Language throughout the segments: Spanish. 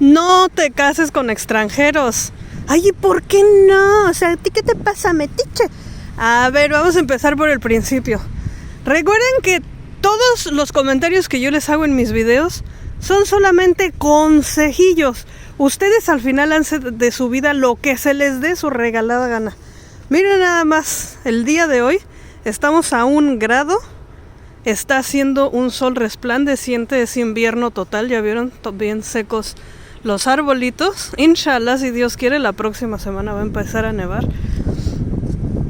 no te cases con extranjeros. Ay, ¿y por qué no? O sea, ¿a ti qué te pasa, metiche? A ver, vamos a empezar por el principio. Recuerden que todos los comentarios que yo les hago en mis videos son solamente consejillos. Ustedes al final hacen de su vida lo que se les dé su regalada gana. Miren nada más, el día de hoy estamos a 1 grado. Está haciendo un sol resplandeciente, es invierno total, ya vieron, bien secos los arbolitos. Inshallah, si Dios quiere, la próxima semana va a empezar a nevar.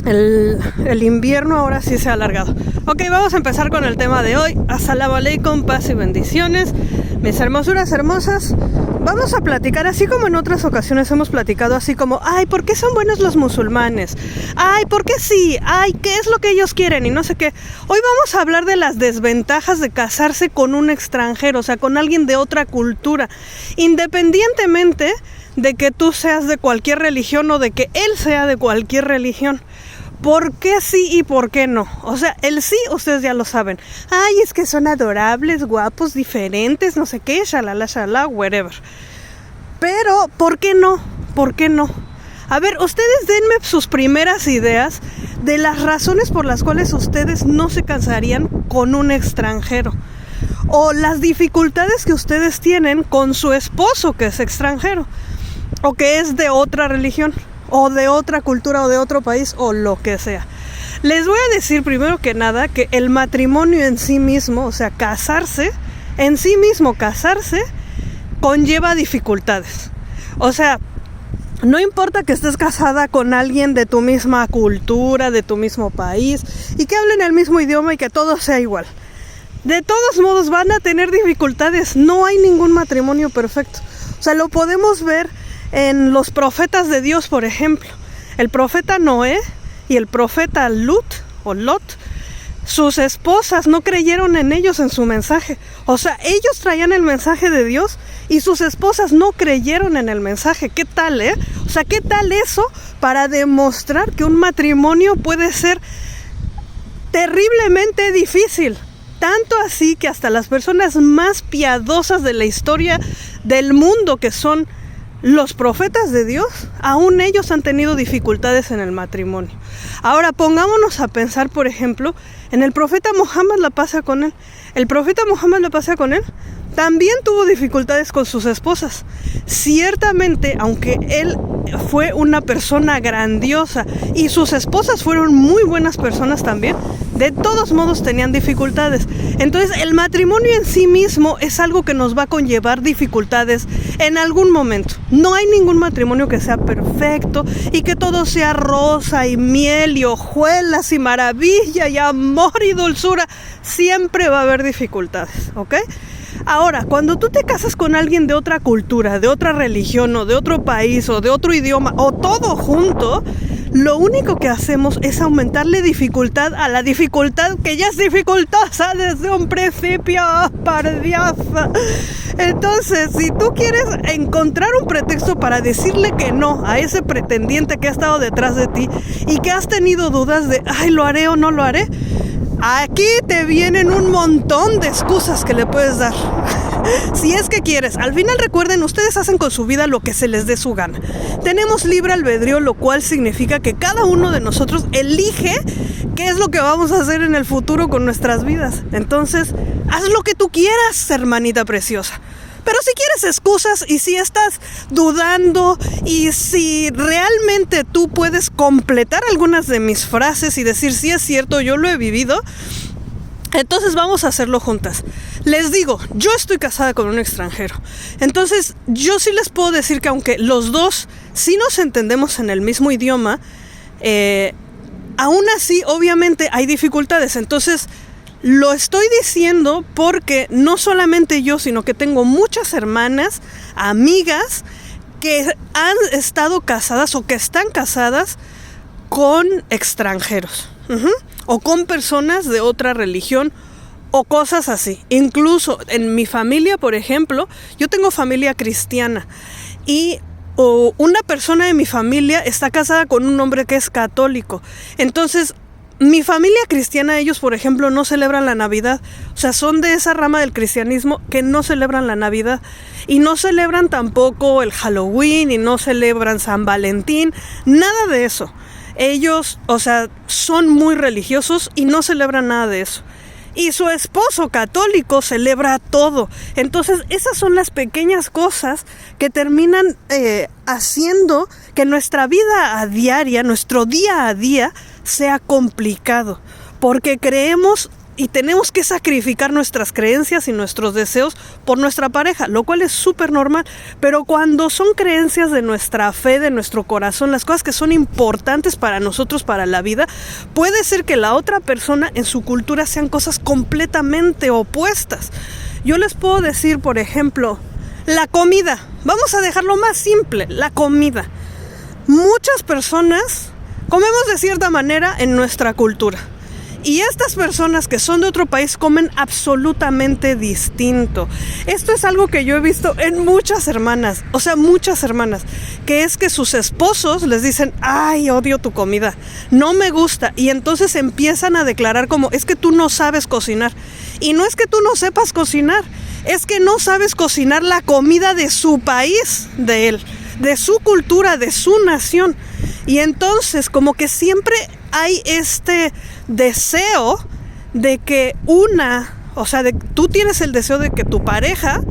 El invierno ahora sí se ha alargado. Ok, vamos a empezar con el tema de hoy. As-salamu alaykum, paz y bendiciones. Mis hermosuras hermosas, vamos a platicar así como en otras ocasiones hemos platicado, así como, ay, ¿por qué son buenos los musulmanes? Ay, ¿por qué sí? Ay, ¿qué es lo que ellos quieren? Y no sé qué. Hoy vamos a hablar de las desventajas de casarse con un extranjero, o sea, con alguien de otra cultura, independientemente de que tú seas de cualquier religión o de que él sea de cualquier religión. ¿Por qué sí y por qué no? O sea, el sí ustedes ya lo saben. Ay, es que son adorables, guapos, diferentes, no sé qué, shalala, whatever. Pero, ¿por qué no? ¿Por qué no? A ver, ustedes denme sus primeras ideas de las razones por las cuales ustedes no se casarían con un extranjero. O las dificultades que ustedes tienen con su esposo que es extranjero. O que es de otra religión. O de otra cultura o de otro país o lo que sea. Les voy a decir primero que nada que el matrimonio en sí mismo, o sea, casarse, en sí mismo casarse, conlleva dificultades. O sea, no importa que estés casada con alguien de tu misma cultura, de tu mismo país, y que hablen el mismo idioma y que todo sea igual. De todos modos van a tener dificultades, no hay ningún matrimonio perfecto. O sea, lo podemos ver en los profetas de Dios, por ejemplo. El profeta Noé y el profeta Lot, sus esposas no creyeron en ellos, en su mensaje. O sea, ellos traían el mensaje de Dios y sus esposas no creyeron en el mensaje. ¿Qué tal, O sea, ¿qué tal eso para demostrar que un matrimonio puede ser terriblemente difícil? Tanto así que hasta las personas más piadosas de la historia del mundo, que son los profetas de Dios, aún ellos han tenido dificultades en el matrimonio. Ahora pongámonos a pensar, por ejemplo, en el profeta Muhammad, la paz sea con él. El profeta Muhammad, la paz sea con él, también tuvo dificultades con sus esposas. Ciertamente, aunque él fue una persona grandiosa y sus esposas fueron muy buenas personas también, de todos modos tenían dificultades. Entonces el matrimonio en sí mismo es algo que nos va a conllevar dificultades en algún momento. No hay ningún matrimonio que sea perfecto y que todo sea rosa y miel y hojuelas y maravilla y amor y dulzura. Siempre va a haber dificultades, ¿ok? Ahora, cuando tú te casas con alguien de otra cultura, de otra religión o de otro país o de otro idioma o todo junto, lo único que hacemos es aumentarle dificultad a la dificultad que ya es dificultosa desde un principio, pardiosa. Entonces, si tú quieres encontrar un pretexto para decirle que no a ese pretendiente que ha estado detrás de ti y que has tenido dudas de, ay, ¿lo haré o no lo haré? Aquí te vienen un montón de excusas que le puedes dar. Si es que quieres. Al final recuerden, ustedes hacen con su vida lo que se les dé su gana. Tenemos libre albedrío, lo cual significa que cada uno de nosotros elige qué es lo que vamos a hacer en el futuro con nuestras vidas. Entonces, haz lo que tú quieras, hermanita preciosa. Pero si quieres excusas y si estás dudando y si realmente tú puedes completar algunas de mis frases y decir, sí es cierto, yo lo he vivido, entonces vamos a hacerlo juntas. Les digo, yo estoy casada con un extranjero. Entonces yo sí les puedo decir que aunque los dos sí nos entendemos en el mismo idioma, aún así obviamente hay dificultades. Entonces lo estoy diciendo porque no solamente yo, sino que tengo muchas hermanas, amigas que han estado casadas o que están casadas con extranjeros, o con personas de otra religión o cosas así. Incluso en mi familia, por ejemplo, yo tengo familia cristiana y una persona de mi familia está casada con un hombre que es católico. Entonces mi familia cristiana, ellos, por ejemplo, no celebran la Navidad. O sea, son de esa rama del cristianismo que no celebran la Navidad. Y no celebran tampoco el Halloween y no celebran San Valentín. Nada de eso. Ellos, o sea, son muy religiosos y no celebran nada de eso. Y su esposo católico celebra todo. Entonces, esas son las pequeñas cosas que terminan haciendo que nuestra vida a diaria, nuestro día a día, sea complicado. Porque creemos y tenemos que sacrificar nuestras creencias y nuestros deseos por nuestra pareja, lo cual es súper normal. Pero cuando son creencias de nuestra fe, de nuestro corazón, las cosas que son importantes para nosotros, para la vida, puede ser que la otra persona en su cultura sean cosas completamente opuestas. Yo les puedo decir, por ejemplo, la comida. Vamos a dejarlo más simple, la comida. Muchas personas comemos de cierta manera en nuestra cultura. Y estas personas que son de otro país comen absolutamente distinto. Esto es algo que yo he visto en muchas hermanas, que es que sus esposos les dicen, ay, odio tu comida, no me gusta. Y entonces empiezan a declarar como, es que tú no sabes cocinar. Y no es que tú no sepas cocinar, es que no sabes cocinar la comida de su país, de él, de su cultura, de su nación. Y entonces como que siempre hay este deseo de que tú tienes el deseo de que tu pareja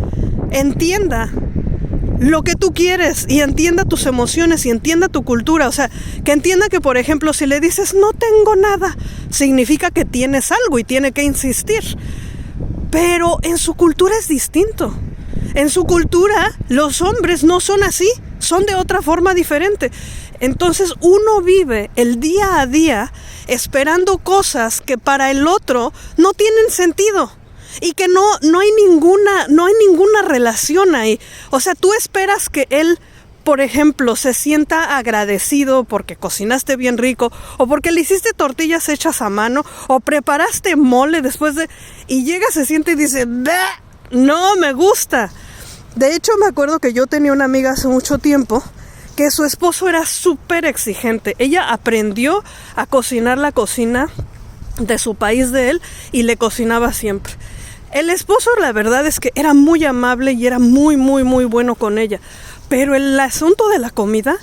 entienda lo que tú quieres y entienda tus emociones y entienda tu cultura. O sea, que entienda que, por ejemplo, si le dices no tengo nada, significa que tienes algo y tiene que insistir. Pero en su cultura es distinto. En su cultura los hombres no son así, son de otra forma diferente. Entonces uno vive el día a día esperando cosas que para el otro no tienen sentido y que no hay ninguna relación ahí. O sea, tú esperas que él, por ejemplo, se sienta agradecido porque cocinaste bien rico o porque le hiciste tortillas hechas a mano o preparaste mole y llega, se siente y dice, ¡bah! No me gusta. De hecho, me acuerdo que yo tenía una amiga hace mucho tiempo que su esposo era súper exigente. Ella aprendió a cocinar la cocina de su país de él y le cocinaba siempre. El esposo, la verdad es que era muy amable y era muy, muy, muy bueno con ella. Pero el asunto de la comida,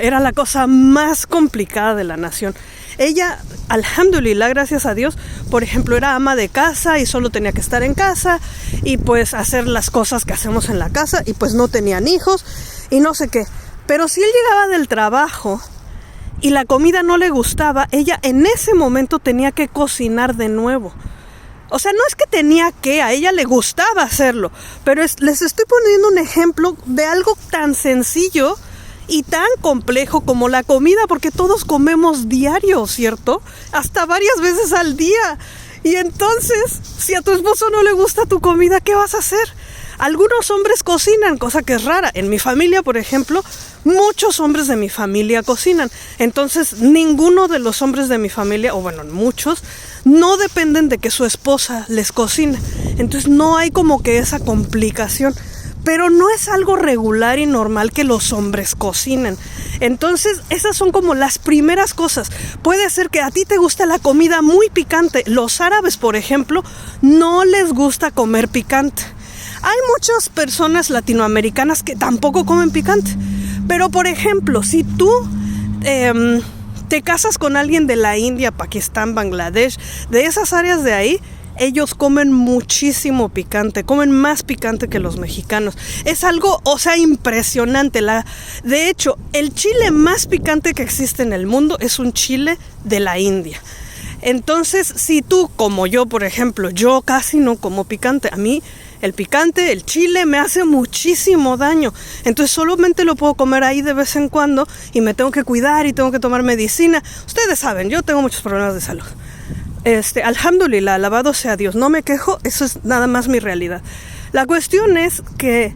era la cosa más complicada de la nación. Ella, alhamdulillah, gracias a Dios, por ejemplo, era ama de casa y solo tenía que estar en casa y pues hacer las cosas que hacemos en la casa y pues no tenían hijos y no sé qué. Pero si él llegaba del trabajo y la comida no le gustaba, ella en ese momento tenía que cocinar de nuevo. O sea, no es que tenía que, a ella le gustaba hacerlo, pero les estoy poniendo un ejemplo de algo tan sencillo y tan complejo como la comida, porque todos comemos diario, ¿cierto? Hasta varias veces al día. Y entonces, si a tu esposo no le gusta tu comida, ¿qué vas a hacer? Algunos hombres cocinan, cosa que es rara. En mi familia, por ejemplo, muchos hombres de mi familia cocinan. Entonces, ninguno de los hombres de mi familia, o bueno, muchos, no dependen de que su esposa les cocine. Entonces, no hay como que esa complicación. Pero no es algo regular y normal que los hombres cocinen. Entonces, esas son como las primeras cosas. Puede ser que a ti te guste la comida muy picante. Los árabes, por ejemplo, no les gusta comer picante. Hay muchas personas latinoamericanas que tampoco comen picante. Pero, por ejemplo, si tú te casas con alguien de la India, Pakistán, Bangladesh, de esas áreas de ahí, ellos comen muchísimo picante, comen más picante que los mexicanos. Es algo, impresionante. De hecho, el chile más picante que existe en el mundo es un chile de la India. Entonces, si tú, como yo, por ejemplo, yo casi no como picante. A mí el picante, el chile me hace muchísimo daño. Entonces solamente lo puedo comer ahí de vez en cuando y me tengo que cuidar y tengo que tomar medicina. Ustedes saben, yo tengo muchos problemas de salud. Alhamdulillah, alabado sea Dios, no me quejo, eso es nada más mi realidad. La cuestión es que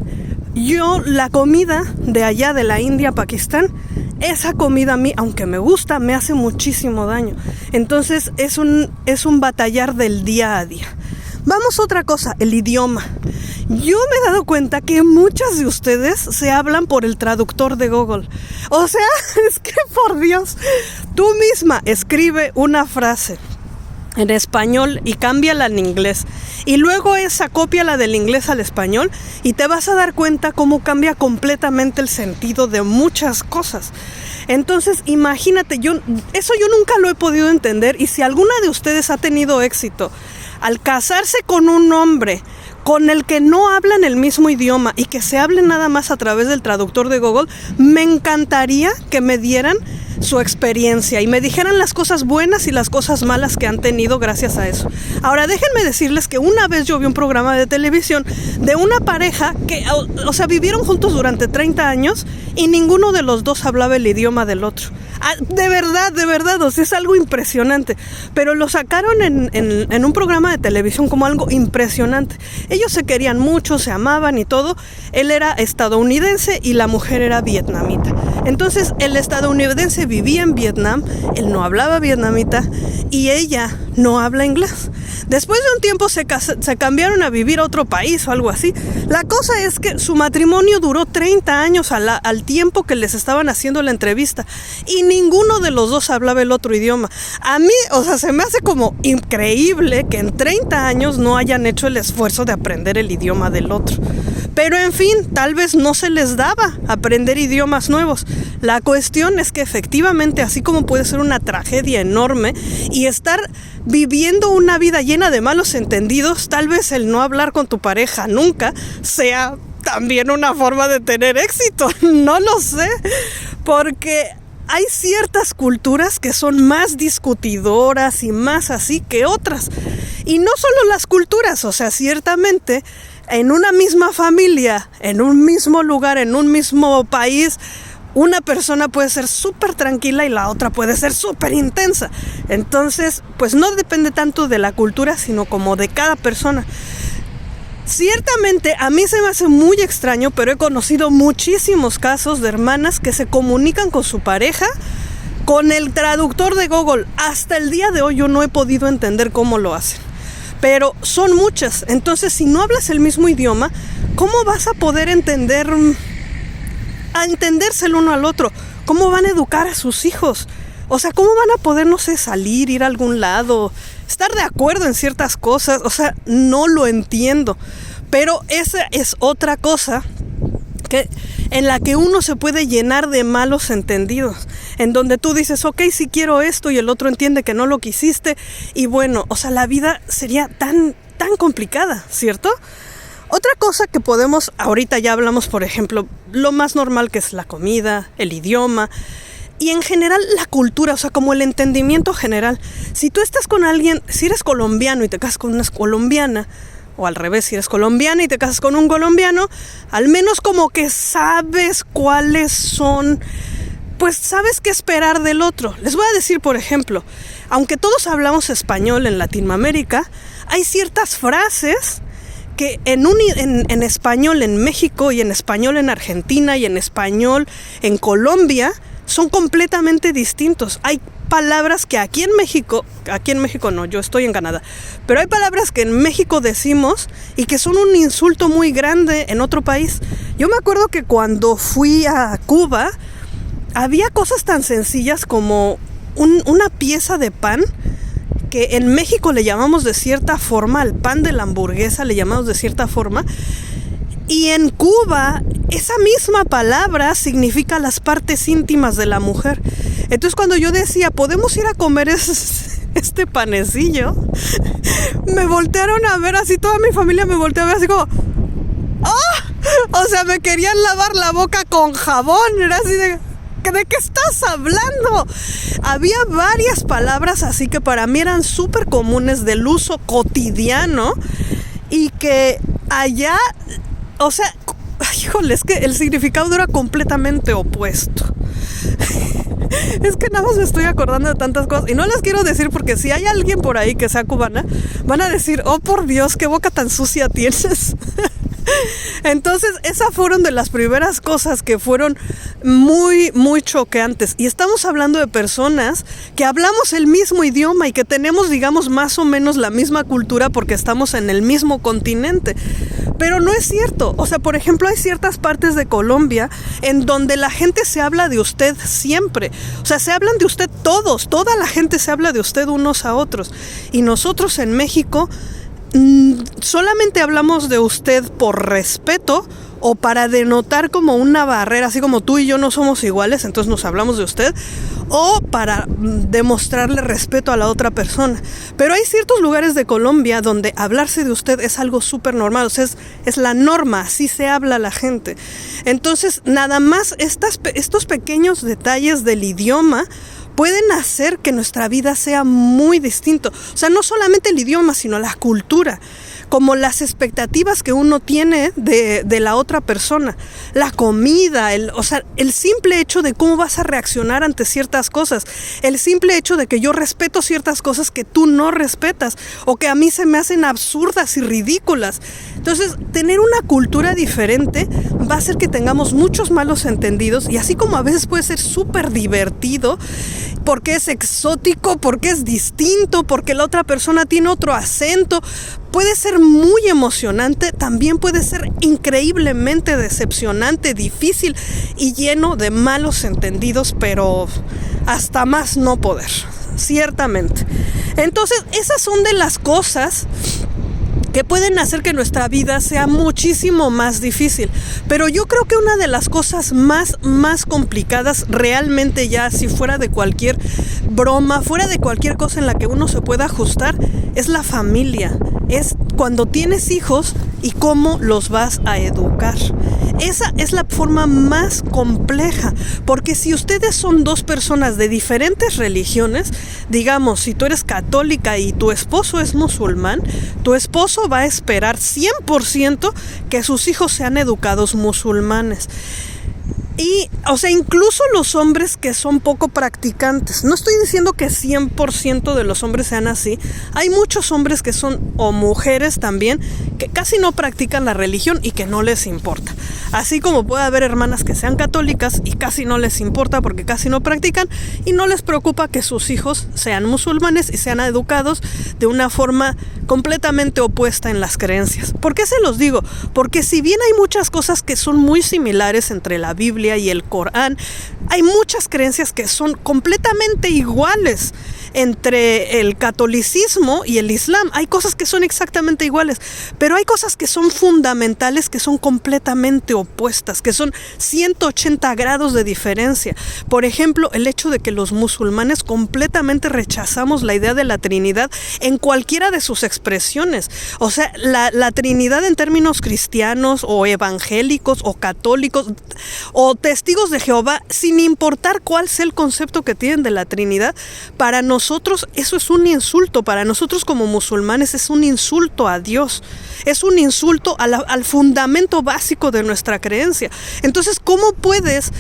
la comida de allá de la India, Pakistán, esa comida a mí, aunque me gusta, me hace muchísimo daño. Entonces es un batallar del día a día. Vamos a otra cosa, el idioma. Yo me he dado cuenta que muchas de ustedes se hablan por el traductor de Google. O sea, es que por Dios, tú misma escribe una frase en español y cámbiala en inglés. Y luego cópiala del inglés al español y te vas a dar cuenta cómo cambia completamente el sentido de muchas cosas. Entonces, imagínate, eso yo nunca lo he podido entender, y si alguna de ustedes ha tenido éxito al casarse con un hombre con el que no hablan el mismo idioma y que se hablen nada más a través del traductor de Google, me encantaría que me dieran su experiencia y me dijeran las cosas buenas y las cosas malas que han tenido gracias a eso. Ahora, déjenme decirles que una vez yo vi un programa de televisión de una pareja que, o sea, vivieron juntos durante 30 años y ninguno de los dos hablaba el idioma del otro. De verdad, o sea, es algo impresionante. Pero lo sacaron en un programa de televisión como algo impresionante. Ellos se querían mucho, se amaban y todo. Él era estadounidense y la mujer era vietnamita. Entonces, el estadounidense vivía en Vietnam, él no hablaba vietnamita y ella no habla inglés. Después de un tiempo se cambiaron a vivir a otro país o algo así. La cosa es que su matrimonio duró 30 años al tiempo que les estaban haciendo la entrevista y ninguno de los dos hablaba el otro idioma. A mí, o sea, se me hace como increíble que en 30 años no hayan hecho el esfuerzo de aprender el idioma del otro. Pero en fin, tal vez no se les daba aprender idiomas nuevos. La cuestión es que efectivamente, así como puede ser una tragedia enorme y estar viviendo una vida llena de malos entendidos, tal vez el no hablar con tu pareja nunca sea también una forma de tener éxito. No lo sé, porque hay ciertas culturas que son más discutidoras y más así que otras. Y no solo las culturas, o sea, ciertamente en una misma familia, en un mismo lugar, en un mismo país, una persona puede ser súper tranquila y la otra puede ser súper intensa. Entonces, pues no depende tanto de la cultura, sino como de cada persona. Ciertamente, a mí se me hace muy extraño, pero he conocido muchísimos casos de hermanas que se comunican con su pareja con el traductor de Google. Hasta el día de hoy yo no he podido entender cómo lo hacen. Pero son muchas. Entonces, si no hablas el mismo idioma, ¿cómo vas a poder entenderse el uno al otro? ¿Cómo van a educar a sus hijos? O sea, ¿cómo van a poder, no sé, salir, ir a algún lado, estar de acuerdo en ciertas cosas? O sea, no lo entiendo. Pero esa es otra cosa en la que uno se puede llenar de malos entendidos, en donde tú dices, ok, sí quiero esto, y el otro entiende que no lo quisiste, y bueno, o sea, la vida sería tan complicada, ¿cierto? Otra cosa que podemos, ahorita ya hablamos, por ejemplo, lo más normal que es la comida, el idioma, y en general la cultura, o sea, como el entendimiento general. Si tú estás con alguien, si eres colombiano y te casas con una colombiana, o al revés, si eres colombiana y te casas con un colombiano, al menos como que sabes cuáles son, pues sabes qué esperar del otro. Les voy a decir, por ejemplo, aunque todos hablamos español en Latinoamérica, hay ciertas frases que en español en México y en español en Argentina y en español en Colombia son completamente distintos. Hay palabras que aquí en México no, yo estoy en Canadá, pero hay palabras que en México decimos y que son un insulto muy grande en otro país. Yo me acuerdo que cuando fui a Cuba, había cosas tan sencillas como una pieza de pan, que en México le llamamos de cierta forma, al pan de la hamburguesa le llamamos de cierta forma, y en Cuba esa misma palabra significa las partes íntimas de la mujer. Entonces cuando yo decía, ¿podemos ir a comer este panecillo? Me voltearon a ver así, toda mi familia me volteó a ver así como, ¡oh! O sea, me querían lavar la boca con jabón, era así ¿de qué estás hablando? Había varias palabras así que para mí eran súper comunes del uso cotidiano y que allá, o sea, híjole, es que el significado era completamente opuesto. Es que nada más me estoy acordando de tantas cosas y no las quiero decir porque si hay alguien por ahí que sea cubana, van a decir, oh por Dios, qué boca tan sucia tienes. Entonces, esas fueron de las primeras cosas que fueron muy, muy choqueantes. Y estamos hablando de personas que hablamos el mismo idioma y que tenemos, digamos, más o menos la misma cultura porque estamos en el mismo continente. Pero no es cierto. O sea, por ejemplo, hay ciertas partes de Colombia en donde la gente se habla de usted siempre. O sea, se hablan de usted todos. Toda la gente se habla de usted unos a otros. Y nosotros en México solamente hablamos de usted por respeto o para denotar como una barrera, así como tú y yo no somos iguales, entonces nos hablamos de usted, o para demostrarle respeto a la otra persona. Pero hay ciertos lugares de Colombia donde hablarse de usted es algo súper normal, o sea, es la norma, así se habla la gente. Entonces, nada más estos pequeños detalles del idioma pueden hacer que nuestra vida sea muy distinto. O sea, no solamente el idioma, sino la cultura, como las expectativas que uno tiene de la otra persona, la comida, o sea, el simple hecho de cómo vas a reaccionar ante ciertas cosas, el simple hecho de que yo respeto ciertas cosas que tú no respetas o que a mí se me hacen absurdas y ridículas. Entonces, tener una cultura diferente va a hacer que tengamos muchos malos entendidos, y así como a veces puede ser súper divertido porque es exótico, porque es distinto, porque la otra persona tiene otro acento, puede ser muy emocionante, también puede ser increíblemente decepcionante, difícil y lleno de malos entendidos, pero hasta más no poder, ciertamente. Entonces, esas son de las cosas que pueden hacer que nuestra vida sea muchísimo más difícil. Pero yo creo que una de las cosas más complicadas, realmente ya si fuera de cualquier broma, fuera de cualquier cosa en la que uno se pueda ajustar, es la familia. Es cuando tienes hijos y cómo los vas a educar. Esa es la forma más compleja, porque si ustedes son dos personas de diferentes religiones, digamos, si tú eres católica y tu esposo es musulmán, tu esposo va a esperar 100% que sus hijos sean educados musulmanes. Y, o sea, incluso los hombres que son poco practicantes, no estoy diciendo que 100% de los hombres sean así, hay muchos hombres que son, o mujeres también, que casi no practican la religión y que no les importa. Así como puede haber hermanas que sean católicas y casi no les importa porque casi no practican y no les preocupa que sus hijos sean musulmanes y sean educados de una forma completamente opuesta en las creencias. ¿Por qué se los digo? Porque si bien hay muchas cosas que son muy similares entre la Biblia y el Corán, hay muchas creencias que son completamente iguales entre el catolicismo y el islam. Hay cosas que son exactamente iguales, pero hay cosas que son fundamentales que son completamente opuestas, que son 180 grados de diferencia. Por ejemplo, el hecho de que los musulmanes completamente rechazamos la idea de la Trinidad en cualquiera de sus expresiones. O sea, la Trinidad en términos cristianos o evangélicos o católicos o testigos de Jehová, sin importar cuál sea el concepto que tienen de la Trinidad, para nosotros eso es un insulto. Para nosotros como musulmanes es un insulto a Dios, es un insulto al fundamento básico de nuestra creencia. Entonces, ¿cómo puedes,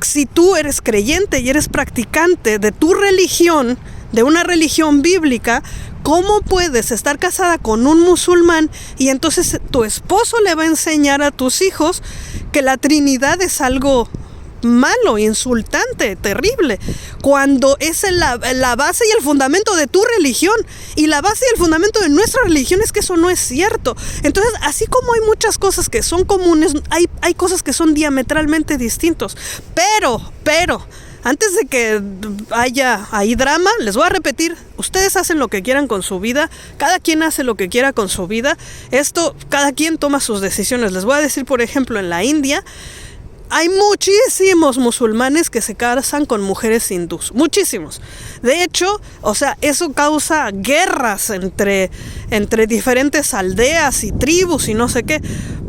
si tú eres creyente y eres practicante de tu religión, de una religión bíblica, cómo puedes estar casada con un musulmán y entonces tu esposo le va a enseñar a tus hijos que la Trinidad es algo malo, insultante, terrible, cuando es la base y el fundamento de tu religión? Y la base y el fundamento de nuestra religión es que eso no es cierto. Entonces, así como hay muchas cosas que son comunes, hay cosas que son diametralmente distintos. Pero antes de que haya ahí drama, les voy a repetir, ustedes hacen lo que quieran con su vida, cada quien hace lo que quiera con su vida, cada quien toma sus decisiones. Les voy a decir, por ejemplo, en la India hay muchísimos musulmanes que se casan con mujeres hindús, muchísimos. De hecho, o sea, eso causa guerras entre diferentes aldeas y tribus y no sé qué,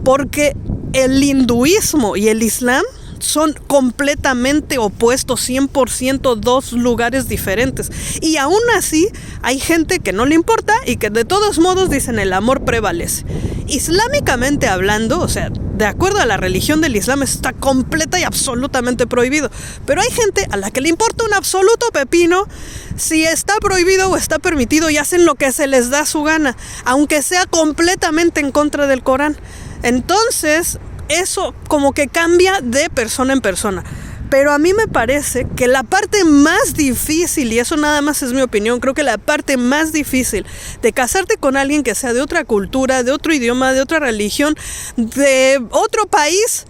porque el hinduismo y el islam son completamente opuestos, 100%, dos lugares diferentes. Y aún así hay gente que no le importa y que de todos modos dicen el amor prevalece. Islámicamente hablando, o sea, de acuerdo a la religión del Islam, está completa y absolutamente prohibido. Pero hay gente a la que le importa un absoluto pepino si está prohibido o está permitido, y hacen lo que se les da su gana, aunque sea completamente en contra del Corán. Entonces, eso como que cambia de persona en persona. Pero a mí me parece que la parte más difícil, y eso nada más es mi opinión, creo que la parte más difícil de casarte con alguien que sea de otra cultura, de otro idioma, de otra religión, de otro país,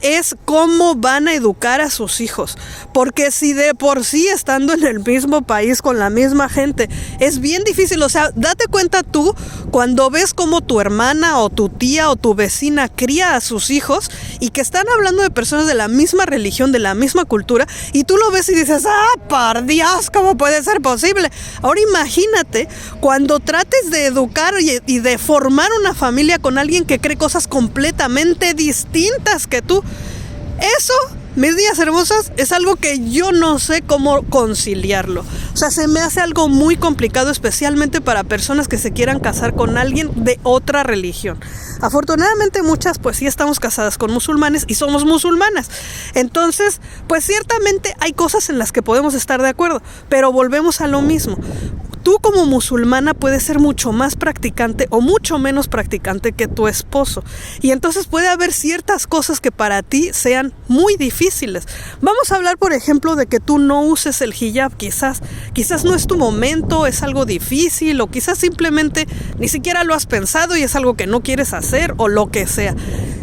es cómo van a educar a sus hijos. Porque si de por sí estando en el mismo país con la misma gente es bien difícil, o sea, date cuenta tú cuando ves cómo tu hermana o tu tía o tu vecina cría a sus hijos y que están hablando de personas de la misma religión, de la misma cultura, y tú lo ves y dices, por Dios, ¿cómo puede ser posible? Ahora imagínate cuando trates de educar y de formar una familia con alguien que cree cosas completamente distintas que tú. Eso, mis días hermosas, es algo que yo no sé cómo conciliarlo. O sea, se me hace algo muy complicado, especialmente para personas que se quieran casar con alguien de otra religión. Afortunadamente muchas pues sí estamos casadas con musulmanes y somos musulmanas. Entonces, pues ciertamente hay cosas en las que podemos estar de acuerdo, pero volvemos a lo mismo. Tú como musulmana puedes ser mucho más practicante o mucho menos practicante que tu esposo. Y entonces puede haber ciertas cosas que para ti sean muy difíciles. Vamos a hablar, por ejemplo, de que tú no uses el hijab. Quizás no es tu momento, es algo difícil, o quizás simplemente ni siquiera lo has pensado y es algo que no quieres hacer, o lo que sea.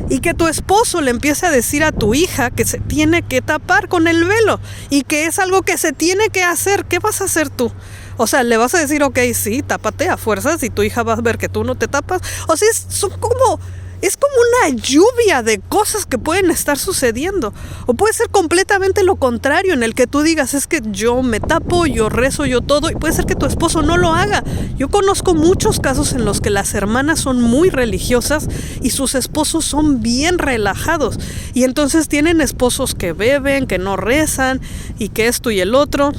Y que tu esposo le empiece a decir a tu hija que se tiene que tapar con el velo y que es algo que se tiene que hacer. ¿Qué vas a hacer tú? O sea, le vas a decir, ok, sí, tápate a fuerzas y tu hija va a ver que tú no te tapas. O sea, es como una lluvia de cosas que pueden estar sucediendo. O puede ser completamente lo contrario, en el que tú digas, es que yo me tapo, yo rezo, yo todo. Y puede ser que tu esposo no lo haga. Yo conozco muchos casos en los que las hermanas son muy religiosas y sus esposos son bien relajados. Y entonces tienen esposos que beben, que no rezan y que esto y el otro.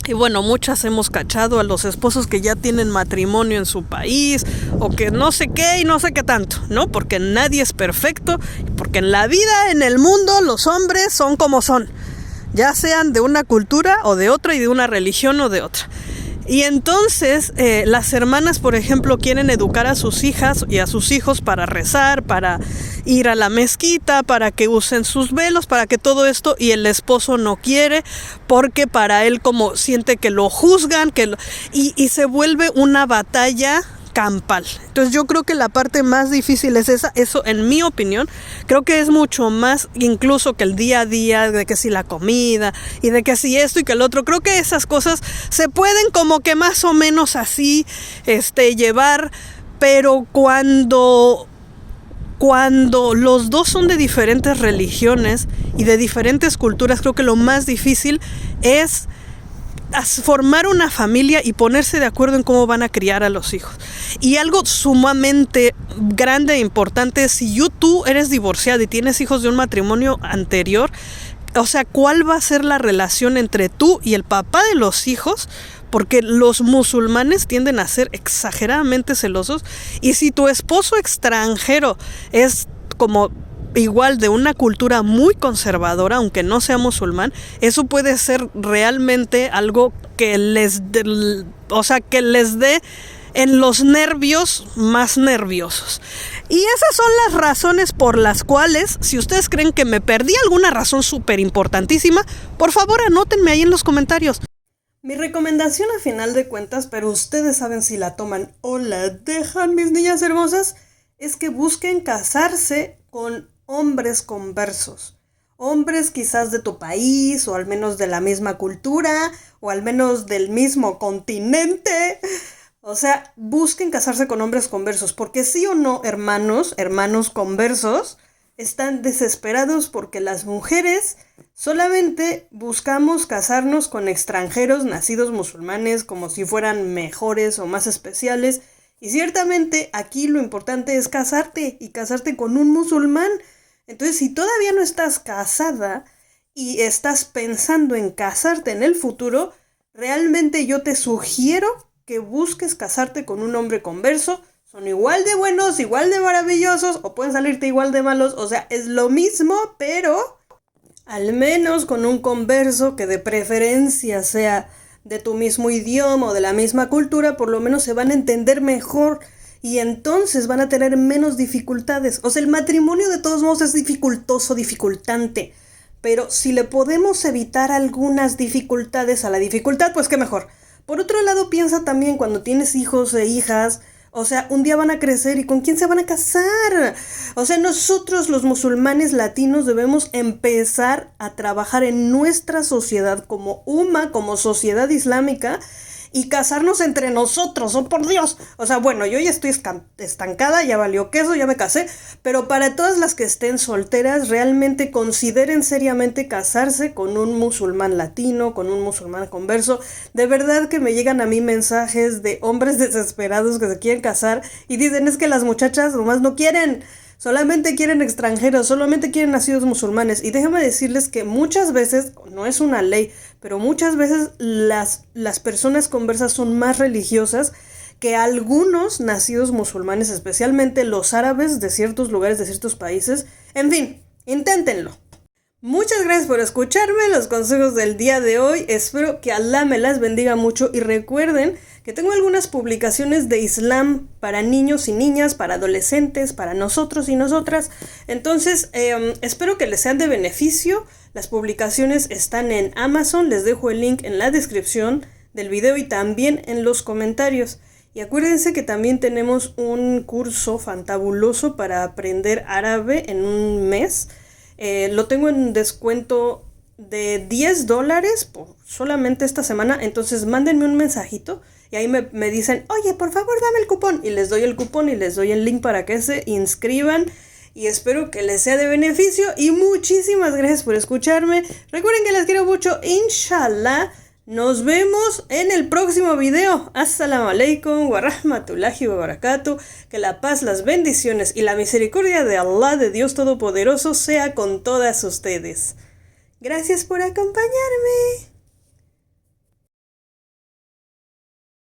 Y bueno, muchas hemos cachado a los esposos que ya tienen matrimonio en su país, o que no sé qué y no sé qué tanto, ¿no? Porque nadie es perfecto, porque en la vida, en el mundo, los hombres son como son, ya sean de una cultura o de otra, y de una religión o de otra. Y entonces las hermanas, por ejemplo, quieren educar a sus hijas y a sus hijos para rezar, para ir a la mezquita, para que usen sus velos, para que todo esto, y el esposo no quiere porque para él como siente que lo juzgan, y se vuelve una batalla campal. Entonces yo creo que la parte más difícil es esa. Eso, en mi opinión, creo que es mucho más incluso que el día a día, de que si la comida y de que si esto y que el otro. Creo que esas cosas se pueden como que más o menos así llevar, pero cuando los dos son de diferentes religiones y de diferentes culturas, creo que lo más difícil es formar una familia y ponerse de acuerdo en cómo van a criar a los hijos. Y algo sumamente grande e importante es, si tú eres divorciada y tienes hijos de un matrimonio anterior, o sea, ¿cuál va a ser la relación entre tú y el papá de los hijos? Porque los musulmanes tienden a ser exageradamente celosos, y si tu esposo extranjero es como igual de una cultura muy conservadora, aunque no sea musulmán, eso puede ser realmente algo que les dé en los nervios más nerviosos. Y esas son las razones por las cuales, si ustedes creen que me perdí alguna razón súper importantísima, por favor anótenme ahí en los comentarios. Mi recomendación a final de cuentas, pero ustedes saben si la toman o la dejan, mis niñas hermosas, es que busquen casarse con hombres conversos. Hombres quizás de tu país, o al menos de la misma cultura, o al menos del mismo continente. O sea, busquen casarse con hombres conversos, porque sí o no, hermanos conversos, están desesperados porque las mujeres solamente buscamos casarnos con extranjeros nacidos musulmanes como si fueran mejores o más especiales. Y ciertamente aquí lo importante es casarte, y casarte con un musulmán. Entonces, si todavía no estás casada y estás pensando en casarte en el futuro, realmente yo te sugiero que busques casarte con un hombre converso. Son igual de buenos, igual de maravillosos, o pueden salirte igual de malos. O sea, es lo mismo, pero al menos con un converso que de preferencia sea de tu mismo idioma o de la misma cultura, por lo menos se van a entender mejor. y entonces van a tener menos dificultades. O sea, el matrimonio de todos modos es dificultoso, dificultante. Pero si le podemos evitar algunas dificultades a la dificultad, pues qué mejor. Por otro lado, piensa también cuando tienes hijos e hijas, o sea, un día van a crecer y ¿con quién se van a casar? O sea, nosotros los musulmanes latinos debemos empezar a trabajar en nuestra sociedad como como sociedad islámica, y casarnos entre nosotros, ¡oh por Dios! O sea, bueno, yo ya estoy estancada, ya valió queso, ya me casé, pero para todas las que estén solteras, realmente consideren seriamente casarse con un musulmán latino, con un musulmán converso. De verdad que me llegan a mí mensajes de hombres desesperados que se quieren casar y dicen, es que las muchachas nomás no quieren. Solamente quieren extranjeros, solamente quieren nacidos musulmanes. Y déjame decirles que muchas veces, no es una ley, pero muchas veces las personas conversas son más religiosas que algunos nacidos musulmanes, especialmente los árabes de ciertos lugares, de ciertos países. En fin, inténtenlo. Muchas gracias por escucharme los consejos del día de hoy. Espero que Allah me las bendiga mucho y recuerden que tengo algunas publicaciones de Islam para niños y niñas, para adolescentes, para nosotros y nosotras. Entonces, espero que les sean de beneficio. Las publicaciones están en Amazon. Les dejo el link en la descripción del video y también en los comentarios. Y acuérdense que también tenemos un curso fantabuloso para aprender árabe en un mes. Lo tengo en descuento de $10 por solamente esta semana. Entonces mándenme un mensajito y ahí me dicen, oye, por favor dame el cupón. Y les doy el cupón y les doy el link para que se inscriban. Y espero que les sea de beneficio. Y muchísimas gracias por escucharme. Recuerden que les quiero mucho. Inshallah. Nos vemos en el próximo video. Assalamu alaikum wa rahmatullahi wa barakatuh. Que la paz, las bendiciones y la misericordia de Allah, de Dios Todopoderoso, sea con todas ustedes. Gracias por acompañarme.